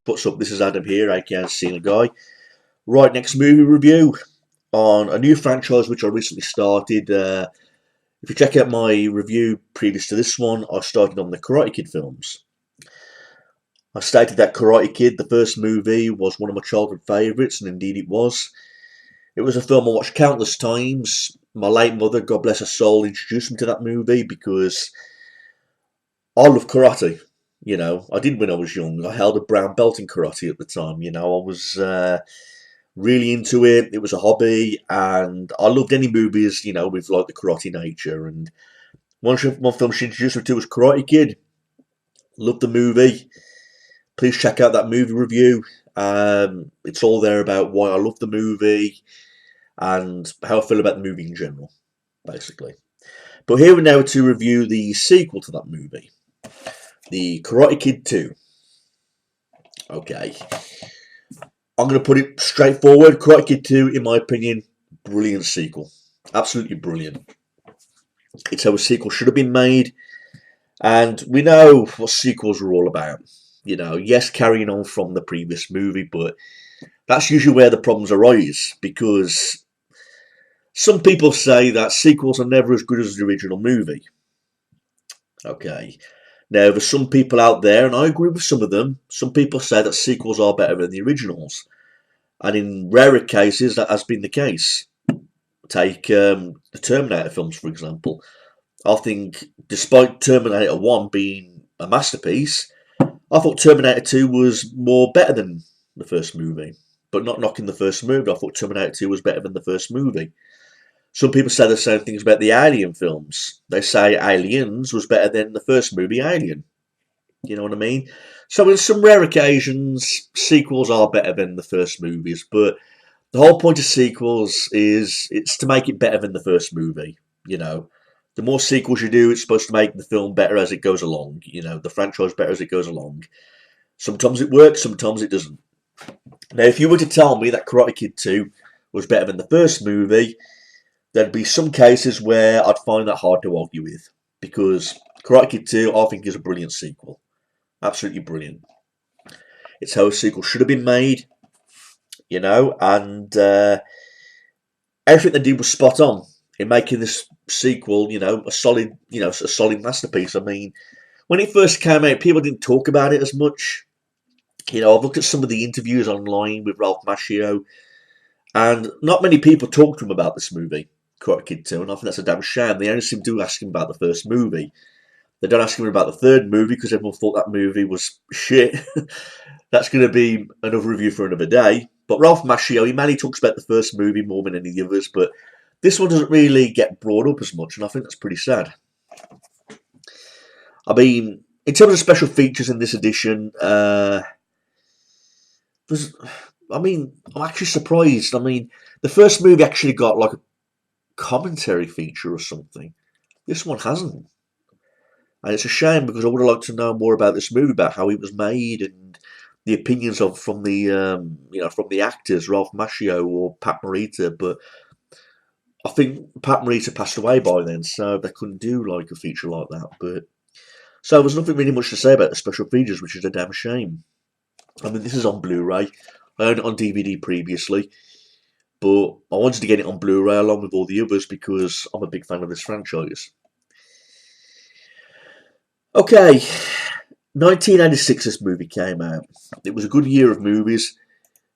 What's up? This is Adam here, aka Cena Guy. Right, next movie review on a new franchise which I recently started. If you check out my review previous to this one, I started on the Karate Kid films. I stated that Karate Kid, the first movie, was one of my childhood favourites, and indeed it was. It was a film I watched countless times. My late mother, God bless her soul, introduced me to that movie because I love karate. I did when I was young. I held a brown belt in karate at the time. I was really into it. It was a hobby, and I loved any movies, with like the karate nature. And one film she introduced me to was Karate Kid. Loved the movie. Please check out that movie review. It's all there about why I love the movie and how I feel about the movie in general, basically. But here we now to review the sequel to that movie, The Karate Kid 2. Okay. I'm going to put it straightforward. Karate Kid 2, in my opinion, brilliant sequel. Absolutely brilliant. It's how a sequel should have been made. And we know what sequels are all about. Yes, carrying on from the previous movie, but that's usually where the problems arise. Because some people say that sequels are never as good as the original movie. Okay. Now, there's some people out there, and I agree with some of them, some people say that sequels are better than the originals. And in rarer cases, that has been the case. Take the Terminator films, for example. I think, despite Terminator 1 being a masterpiece, I thought Terminator 2 was more better than the first movie. But not knocking the first movie, I thought Terminator 2 was better than the first movie. Some people say the same things about the Alien films. They say Aliens was better than the first movie, Alien. You know what I mean? So in some rare occasions, sequels are better than the first movies. But the whole point of sequels is it's to make it better than the first movie. The more sequels you do, it's supposed to make the film better as it goes along. The franchise better as it goes along. Sometimes it works, sometimes it doesn't. Now, if you were to tell me that Karate Kid 2 was better than the first movie, there'd be some cases where I'd find that hard to argue with. Because Karate Kid 2, I think, is a brilliant sequel. Absolutely brilliant. It's how a sequel should have been made. And everything they did was spot on in making this sequel, a solid masterpiece. I mean, when it first came out, people didn't talk about it as much. I've looked at some of the interviews online with Ralph Macchio, and not many people talked to him about this movie, Karate Kid 2, and I think that's a damn shame. They only seem to ask him about the first movie. They don't ask him about the third movie because everyone thought that movie was shit. That's going to be another review for another day. But Ralph Macchio, he mainly talks about the first movie more than any of the others, but this one doesn't really get brought up as much, and I think that's pretty sad. I mean, in terms of special features in this edition, I'm actually surprised. I mean, the first movie actually got like a commentary feature or something. This one hasn't. And it's a shame because I would have liked to know more about this movie, about how it was made and the opinions from the actors, Ralph Macchio or Pat Morita. But I think Pat Morita passed away by then, so they couldn't do like a feature like that. But so there's nothing really much to say about the special features, which is a damn shame. I mean, this is on Blu-ray. I owned it on DVD previously, but I wanted to get it on Blu-ray along with all the others because I'm a big fan of this franchise. Okay, 1986 this movie came out. It was a good year of movies.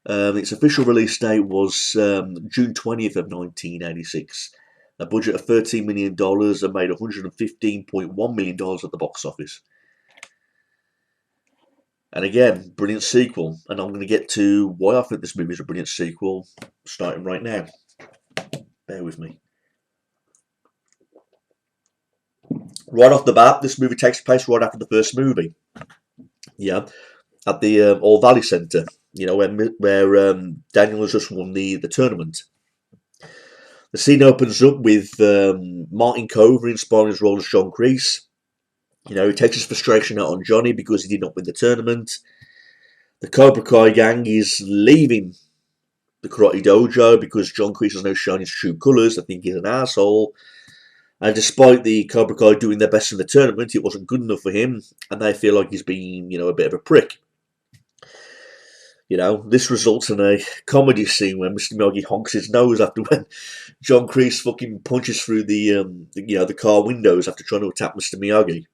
Its official release date was June 20th of 1986. A budget of $13 million and made $115.1 million at the box office. And again, brilliant sequel. And I'm going to get to why I think this movie is a brilliant sequel, starting right now. Bear with me. Right off the bat, this movie takes place right after the first movie. Yeah, at the All Valley Centre, where Daniel has just won the tournament. The scene opens up with Martin Covey inspiring his role as John Kreese. He takes his frustration out on Johnny because he did not win the tournament. The Cobra Kai gang is leaving the karate dojo because John Kreese has now shown his true colours. I think he's an asshole. And despite the Cobra Kai doing their best in the tournament, it wasn't good enough for him, and they feel like he's been, a bit of a prick. This results in a comedy scene where Mr. Miyagi honks his nose after when John Kreese fucking punches through the car windows after trying to attack Mr. Miyagi.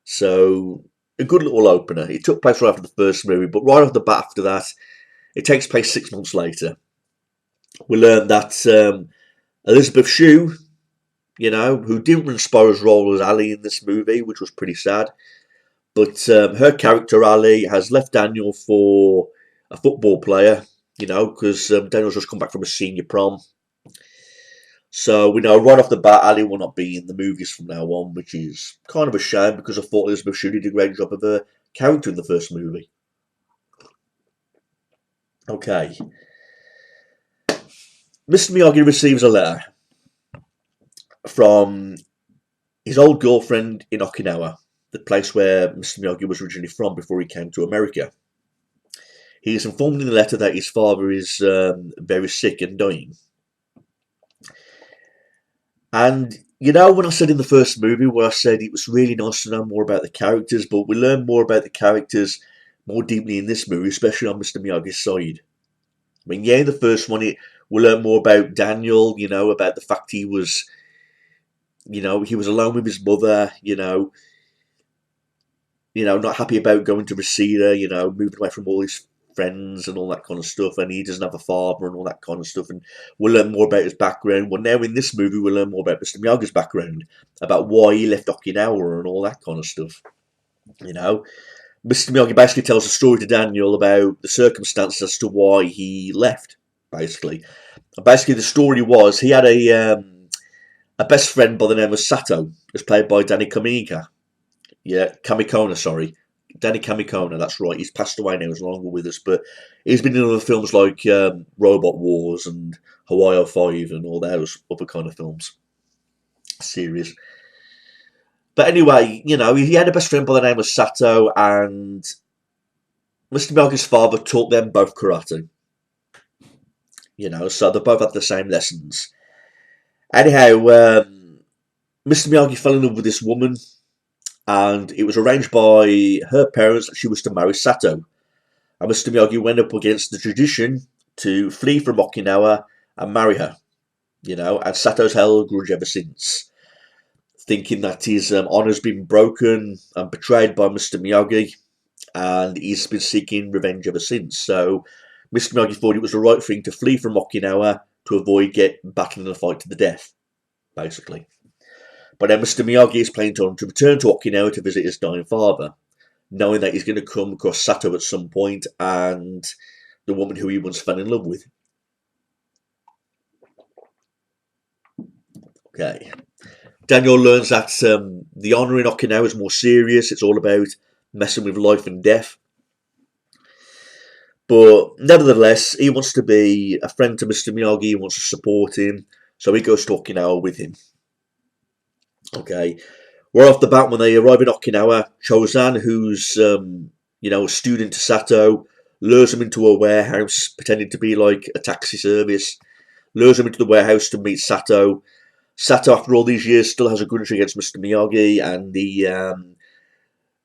So a good little opener. It took place right after the first movie, but right off the bat after that, it takes place 6 months later. We learn that Elizabeth Shue, who didn't inspire his role as Ali in this movie, which was pretty sad. But her character, Ali, has left Daniel for a football player, because Daniel's just come back from a senior prom. So we know right off the bat, Ali will not be in the movies from now on, which is kind of a shame because I thought Elizabeth Shue did a great job of her character in the first movie. Okay. Mr. Miyagi receives a letter from his old girlfriend in Okinawa, the place where Mr. Miyagi was originally from before he came to America. He is informed in the letter that his father is very sick and dying. And when I said in the first movie where I said it was really nice to know more about the characters, but we learn more about the characters more deeply in this movie, especially on Mr. Miyagi's side. I mean, in the first one, we learn more about Daniel, about the fact he was alone with his mother, not happy about going to Reseda, moving away from all his friends and all that kind of stuff, and he doesn't have a father and all that kind of stuff, and we'll learn more about his background. Well, now in this movie, we'll learn more about Mr. Miyagi's background, about why he left Okinawa and all that kind of stuff. Mr. Miyagi basically tells a story to Daniel about the circumstances as to why he left, basically. And basically, the story was he had a best friend by the name of Sato, who's played by Danny Kamika. Yeah, Kamikona, sorry. Danny Kamikona, that's right. He's passed away now, he's no longer with us, but he's been in other films like Robot Wars and Hawaii 5 and all those other kind of films. Series. But anyway, he had a best friend by the name of Sato, and Mr. Miyagi's father taught them both karate. So they both had the same lessons. Anyhow, Mr. Miyagi fell in love with this woman, and it was arranged by her parents that she was to marry Sato. And Mr. Miyagi went up against the tradition to flee from Okinawa and marry her. And Sato's held a grudge ever since, thinking that his honour's been broken and betrayed by Mr. Miyagi, and he's been seeking revenge ever since. So Mr. Miyagi thought it was the right thing to flee from Okinawa to avoid battling a fight to the death, basically. But then Mr. Miyagi is planning to return to Okinawa to visit his dying father, knowing that he's going to come across Sato at some point and the woman who he once fell in love with. Okay. Daniel learns that the honour in Okinawa is more serious. It's all about messing with life and death. But nevertheless, he wants to be a friend to Mr. Miyagi. He wants to support him. So he goes to Okinawa with him. Okay. Right off the bat, when they arrive in Okinawa, Chozan, who's a student to Sato, lures him into a warehouse, pretending to be like a taxi service. Lures him into the warehouse to meet Sato. Sato, after all these years, still has a grudge against Mr. Miyagi, and he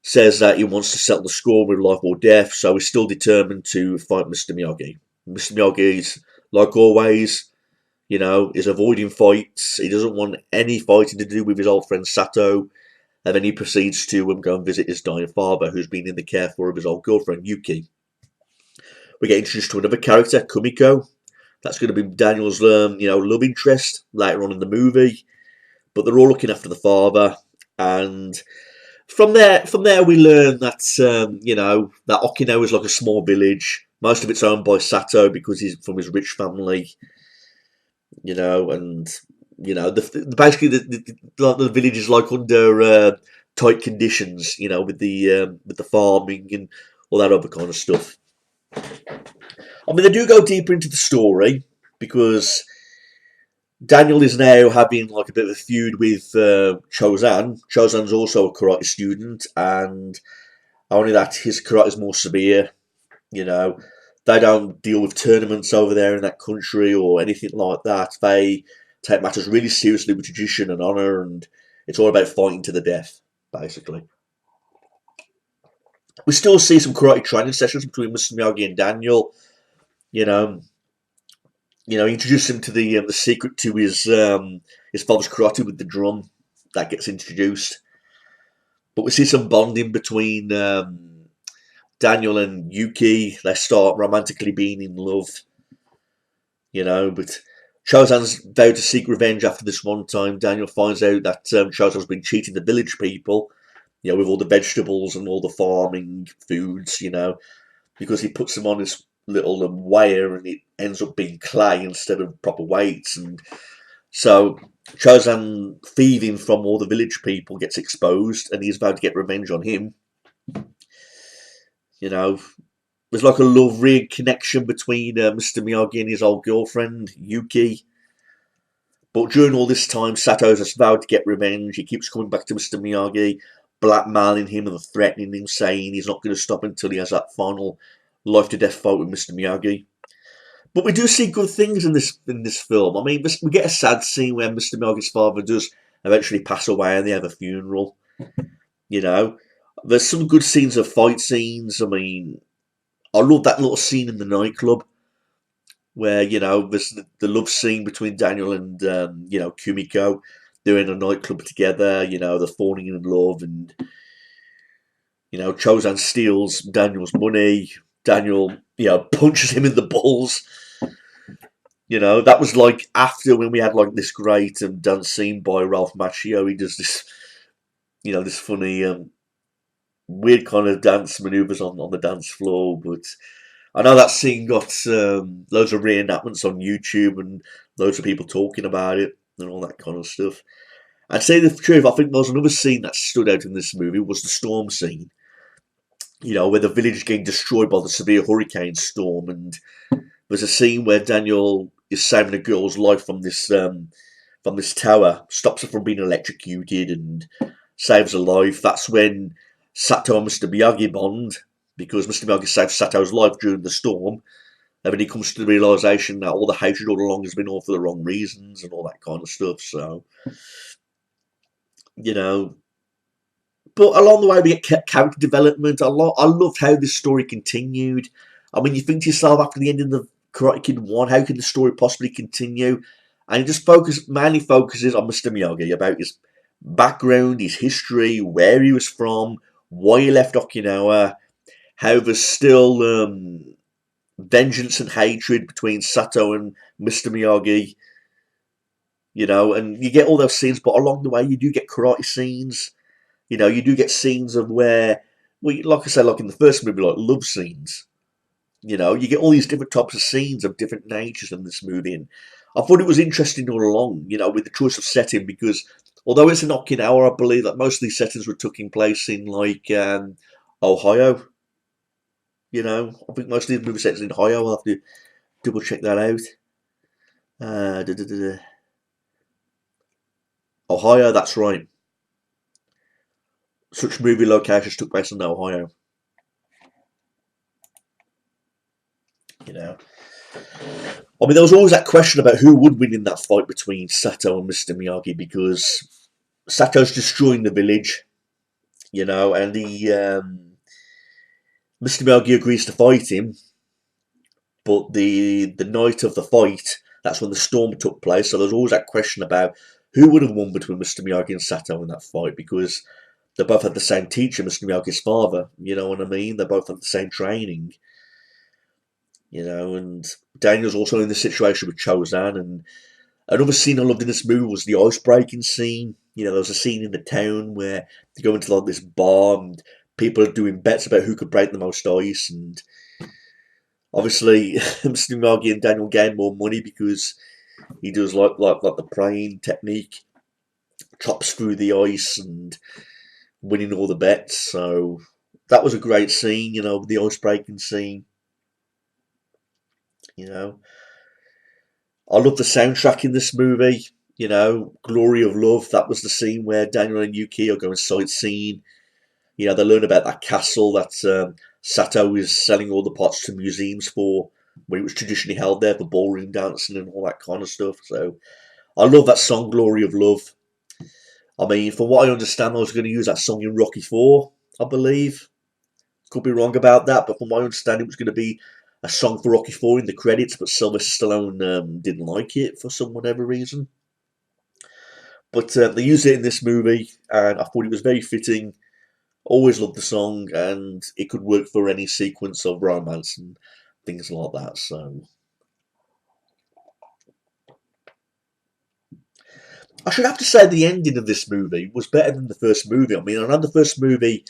says that he wants to settle the score with life or death, so he's still determined to fight Mr. Miyagi. Mr. Miyagi's, like always, is avoiding fights. He doesn't want any fighting to do with his old friend Sato, and then he proceeds to go and visit his dying father, who's been in the care of his old girlfriend, Yuki. We get introduced to another character, Kumiko. That's going to be Daniel's, love interest later on in the movie. But they're all looking after the father, and from there we learn that that Okinawa is like a small village. Most of it's owned by Sato because he's from his rich family. And basically the village is like under tight conditions. With the farming and all that other kind of stuff. I mean, they do go deeper into the story because Daniel is now having like a bit of a feud with Chozan. Chozan's also a karate student, and only that his karate is more severe. They don't deal with tournaments over there in that country or anything like that. They take matters really seriously with tradition and honour, and it's all about fighting to the death, basically. We still see some karate training sessions between Mr. Miyagi and Daniel. You know, he introduced him to the secret to his father's karate with the drum. That gets introduced, but we see some bonding between Daniel and Yuki. They start romantically being in love. But Chozan's vowed to seek revenge after this one time. Daniel finds out that Chozan's been cheating the village people, with all the vegetables and all the farming foods, because he puts them on this little weigher and it ends up being clay instead of proper weights. And so Chozan thieving from all the village people gets exposed and he's vowed to get revenge on him. There's like a love rig connection between Mr. Miyagi and his old girlfriend, Yuki. But during all this time, Sato's vowed to get revenge. He keeps coming back to Mr. Miyagi, blackmailing him and threatening him, saying he's not going to stop until he has that final life-to-death fight with Mr. Miyagi. But we do see good things in this film. I mean, we get a sad scene where Mr. Miyagi's father does eventually pass away and they have a funeral. There's some good scenes of fight scenes. I mean, I love that little scene in the nightclub where, there's the love scene between Daniel and, Kumiko. They're in a nightclub together, they're falling in love and, Chozan steals Daniel's money. Daniel, punches him in the balls. That was like after when we had like this great dance scene by Ralph Macchio. He does this, this funny, weird kind of dance maneuvers on the dance floor. But I know that scene got loads of reenactments on YouTube and loads of people talking about it and all that kind of stuff. I'd say the truth, I think there was another scene that stood out in this movie was the storm scene. Where the village is getting destroyed by the severe hurricane storm, and there's a scene where Daniel is saving a girl's life from this tower, stops her from being electrocuted, and saves her life. That's when Sato and Mr. Miyagi bond, because Mr. Miyagi saved Sato's life during the storm, and then he comes to the realisation that all the hatred all along has been all for the wrong reasons and all that kind of stuff. So, but along the way we get character development. I loved how this story continued. I mean, you think to yourself after the end of the Karate Kid 1, how can the story possibly continue? And it just mainly focuses on Mr. Miyagi, about his background, his history, where he was from, why he left Okinawa, how there's still vengeance and hatred between Sato and Mr. Miyagi. And you get all those scenes, but along the way you do get karate scenes. You do get scenes of where, like I said, like in the first movie, like love scenes. You get all these different types of scenes of different natures in this movie. And I thought it was interesting all along, with the choice of setting, because although it's in Okinawa, I believe that most of these settings were taking place in, like, Ohio. I think most of these movie settings in Ohio. I'll have to double check that out. Ohio, that's right. Such movie locations took place in Ohio. I mean, there was always that question about who would win in that fight between Sato and Mr. Miyagi, because Sato's destroying the village, and Mr. Miyagi agrees to fight him, but the night of the fight, that's when the storm took place, so there's always that question about who would have won between Mr. Miyagi and Sato in that fight, because they both had the same teacher, Mr. Miyagi's father, you know what I mean? They both had the same training. And Daniel's also in the situation with Chozan. And another scene I loved in this movie was the ice breaking scene. There was a scene in the town where they go into like this bar and people are doing bets about who could break the most ice. And obviously, Mr. Miyagi and Daniel gain more money because he does like the praying technique, chops through the ice and winning all the bets. So that was a great scene, the ice breaking scene. I love the soundtrack in this movie. Glory of Love. That was the scene where Daniel and Yuki are going sightseeing. They learn about that castle that Sato is selling all the pots to museums for, where it was traditionally held there for ballroom dancing and all that kind of stuff. So I love that song, Glory of Love. I mean, from what I understand, I was going to use that song in Rocky IV, I believe. Could be wrong about that, but from my understanding, it was going to be a song for Rocky 4 in the credits, but Sylvester Stallone didn't like it for some whatever reason. But they used it in this movie, and I thought it was very fitting. Always loved the song, and it could work for any sequence of romance and things like that. So I should have to say the ending of this movie was better than the first movie. I mean, I know the first movie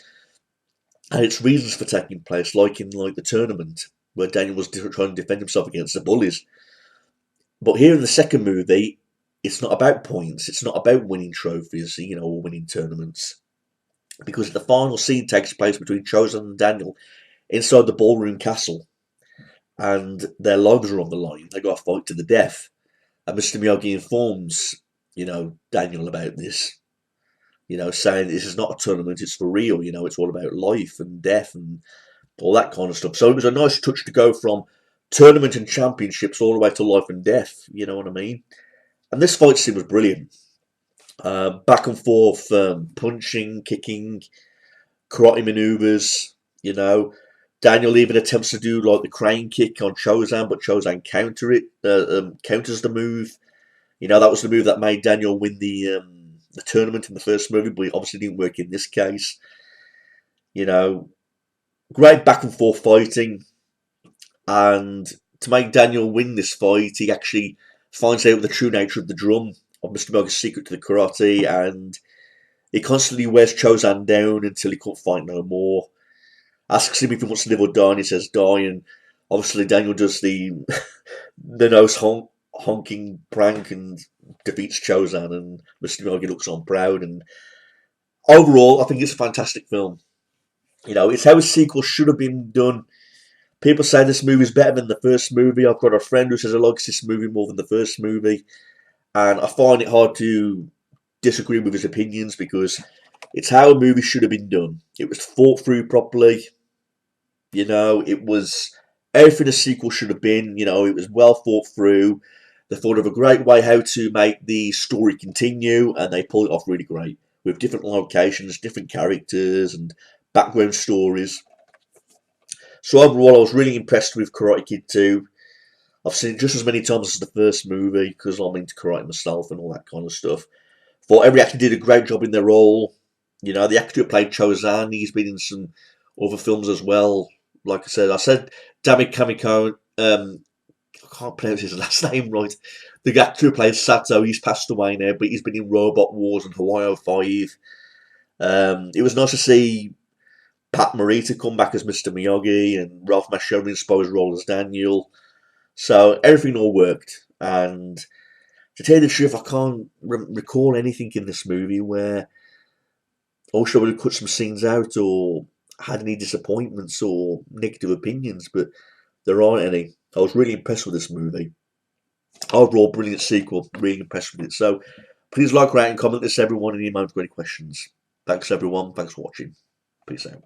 had its reasons for taking place, like in the tournament where Daniel was trying to defend himself against the bullies. But here in the second movie, it's not about points. It's not about winning trophies, or winning tournaments. Because the final scene takes place between Chozen and Daniel inside the ballroom castle. And their lives are on the line. They got to fight to the death. And Mr. Miyagi informs, Daniel about this. Saying this is not a tournament, it's for real, it's all about life and death and all that kind of stuff. So it was a nice touch to go from tournament and championships all the way to life and death, you know what I mean? And this fight scene was brilliant. Back and forth, punching, kicking, karate maneuvers, Daniel even attempts to do like the crane kick on Chozen, but Chozen counters the move. That was the move that made Daniel win the tournament in the first movie, but it obviously didn't work in this case. Great back and forth fighting, and to make Daniel win this fight, he actually finds out the true nature of the drum, of Mr. Miyagi's secret to the karate, and he constantly wears Chozen down until he can't fight no more. Asks him if he wants to live or die, and he says die, and obviously Daniel does the nose honking prank and defeats Chozen, and Mr. Miyagi looks on proud. And overall, I think it's a fantastic film. It's how a sequel should have been done. People say this movie is better than the first movie. I've got a friend who says he likes this movie more than the first movie, and I find it hard to disagree with his opinions because it's how a movie should have been done. It was thought through properly. It was everything a sequel should have been. It was well thought through. They thought of a great way how to make the story continue, and they pulled it off really great with different locations, different characters, and background stories. So overall, I was really impressed with Karate Kid 2. I've seen it just as many times as the first movie because I'm into karate myself and all that kind of stuff. Thought every actor did a great job in their role. The actor who played Chozen, he's been in some other films as well. Like I said David Kamiko. I can't pronounce his last name right. The actor who played Sato, he's passed away now, but he's been in Robot Wars and Hawaii 5. It was nice to see Pat Morita come back as Mr. Miyagi and Ralph Macchio inspire his role as Daniel. So everything all worked. And to tell you the truth, I can't recall anything in this movie where I wish I would have cut some scenes out or had any disappointments or negative opinions, but there aren't any. I was really impressed with this movie. Overall, brilliant sequel. Really impressed with it. So please like, rate, and comment this, everyone, and email if you've got any questions. Thanks, everyone. Thanks for watching. Peace out.